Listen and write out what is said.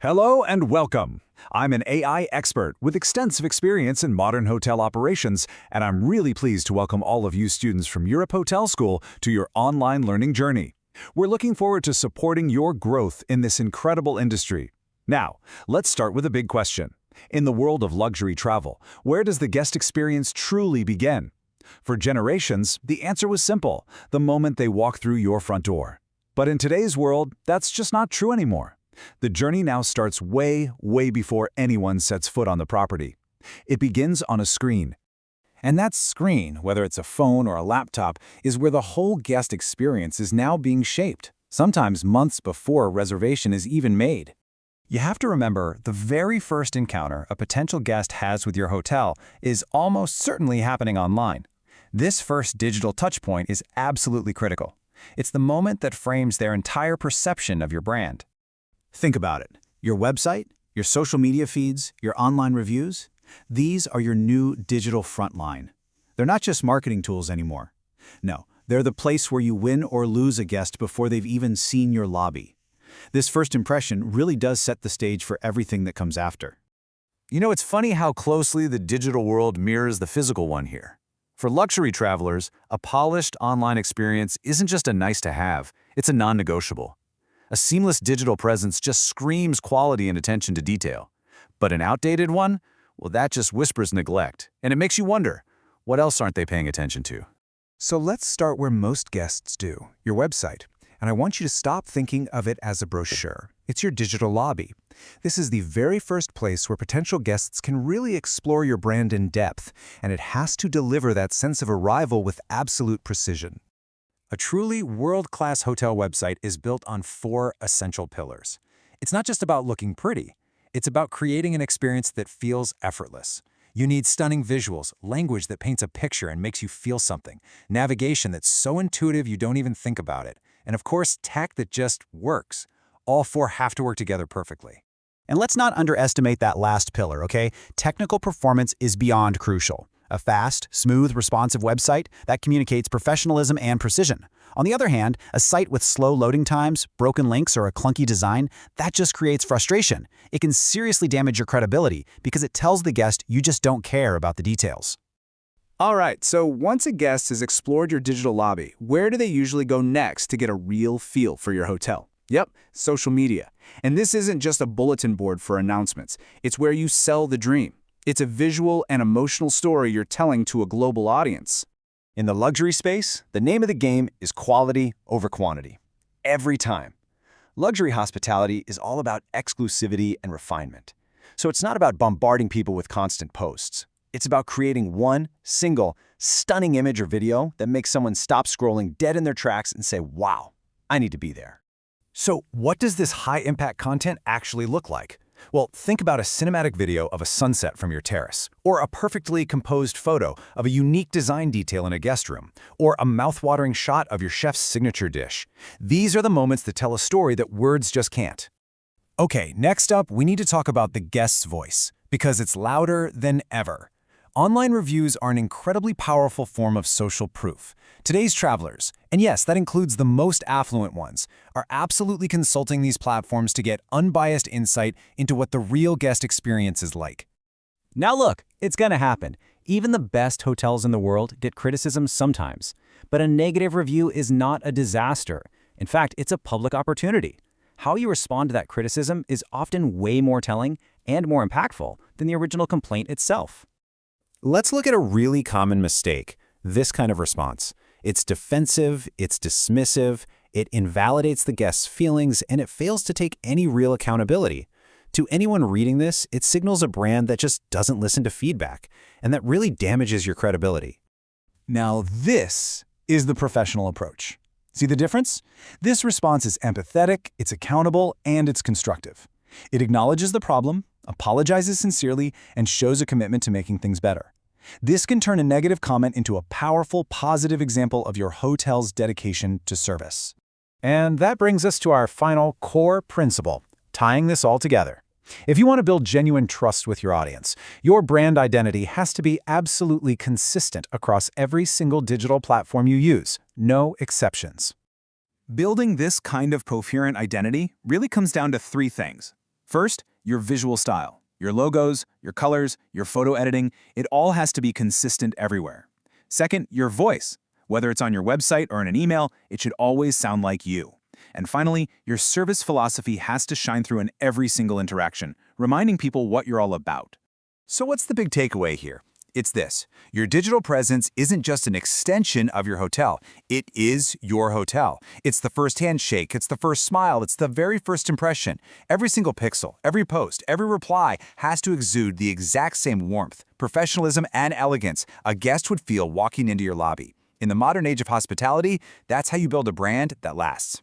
Hello and welcome. I'm an AI expert with extensive experience in modern hotel operations, and I'm really pleased to welcome all of you students from Europe Hotel School to your online learning journey. We're looking forward to supporting your growth in this incredible industry. Now, let's start with a big question. In the world of luxury travel, where does the guest experience truly begin? For generations, the answer was simple: the moment they walk through your front door. But in today's world, that's just not true anymore. The journey now starts way before anyone sets foot on the property. It begins on a screen. And that screen, whether it's a phone or a laptop, is where the whole guest experience is now being shaped, sometimes months before a reservation is even made. You have to remember, the very first encounter a potential guest has with your hotel is almost certainly happening online. This first digital touchpoint is absolutely critical. It's the moment that frames their entire perception of your brand. Think about it. Your website, your social media feeds, your online reviews, these are your new digital front line. They're not just marketing tools anymore. No, they're the place where you win or lose a guest before they've even seen your lobby. This first impression really does set the stage for everything that comes after. You know, it's funny how closely the digital world mirrors the physical one here. For luxury travelers, a polished online experience isn't just a nice-to-have, it's a non-negotiable. A seamless digital presence just screams quality and attention to detail. But an outdated one? Well, that just whispers neglect, and it makes you wonder, what else aren't they paying attention to? So let's start where most guests do, your website. And I want you to stop thinking of it as a brochure. It's your digital lobby. This is the very first place where potential guests can really explore your brand in depth, and it has to deliver that sense of arrival with absolute precision. A truly world-class hotel website is built on 4 essential pillars. It's not just about looking pretty. It's about creating an experience that feels effortless. You need stunning visuals, language that paints a picture and makes you feel something, navigation that's so intuitive you don't even think about it, and of course, tech that just works. All 4 have to work together perfectly. And let's not underestimate that last pillar, okay? Technical performance is beyond crucial. A fast, smooth, responsive website that communicates professionalism and precision. On the other hand, a site with slow loading times, broken links, or a clunky design, that just creates frustration. It can seriously damage your credibility because it tells the guest you just don't care about the details. All right, so once a guest has explored your digital lobby, where do they usually go next to get a real feel for your hotel? Yep, social media. And this isn't just a bulletin board for announcements. It's where you sell the dream. It's a visual and emotional story you're telling to a global audience. In the luxury space, the name of the game is quality over quantity. Every time. Luxury hospitality is all about exclusivity and refinement. So it's not about bombarding people with constant posts. It's about creating one single, stunning image or video that makes someone stop scrolling dead in their tracks and say, wow, I need to be there. So, what does this high-impact content actually look like? Well, think about a cinematic video of a sunset from your terrace, or a perfectly composed photo of a unique design detail in a guest room, or a mouth-watering shot of your chef's signature dish. These are the moments that tell a story that words just can't. Okay, next up, we need to talk about the guest's voice, because it's louder than ever. Online reviews are an incredibly powerful form of social proof. Today's travelers, and yes, that includes the most affluent ones, are absolutely consulting these platforms to get unbiased insight into what the real guest experience is like. Now look, it's gonna happen. Even the best hotels in the world get criticism sometimes. But a negative review is not a disaster. In fact, it's a public opportunity. How you respond to that criticism is often way more telling and more impactful than the original complaint itself. Let's look at a really common mistake, this kind of response. It's defensive, it's dismissive, it invalidates the guest's feelings, and it fails to take any real accountability. To anyone reading this, it signals a brand that just doesn't listen to feedback, and that really damages your credibility. Now, this is the professional approach. See the difference? This response is empathetic, it's accountable, and it's constructive. It acknowledges the problem, apologizes sincerely, and shows a commitment to making things better. This can turn a negative comment into a powerful, positive example of your hotel's dedication to service. And that brings us to our final core principle, tying this all together. If you want to build genuine trust with your audience, your brand identity has to be absolutely consistent across every single digital platform you use, no exceptions. Building this kind of coherent identity really comes down to 3 things: First, your visual style. Your logos, your colors, your photo editing, it all has to be consistent everywhere. Second, your voice. Whether it's on your website or in an email, it should always sound like you. And finally, your service philosophy has to shine through in every single interaction, reminding people what you're all about. So what's the big takeaway here? It's this. Your digital presence isn't just an extension of your hotel. It is your hotel. It's the first handshake, it's the first smile, it's the very first impression. Every single pixel, every post, every reply has to exude the exact same warmth, professionalism, and elegance a guest would feel walking into your lobby. In the modern age of hospitality, that's how you build a brand that lasts.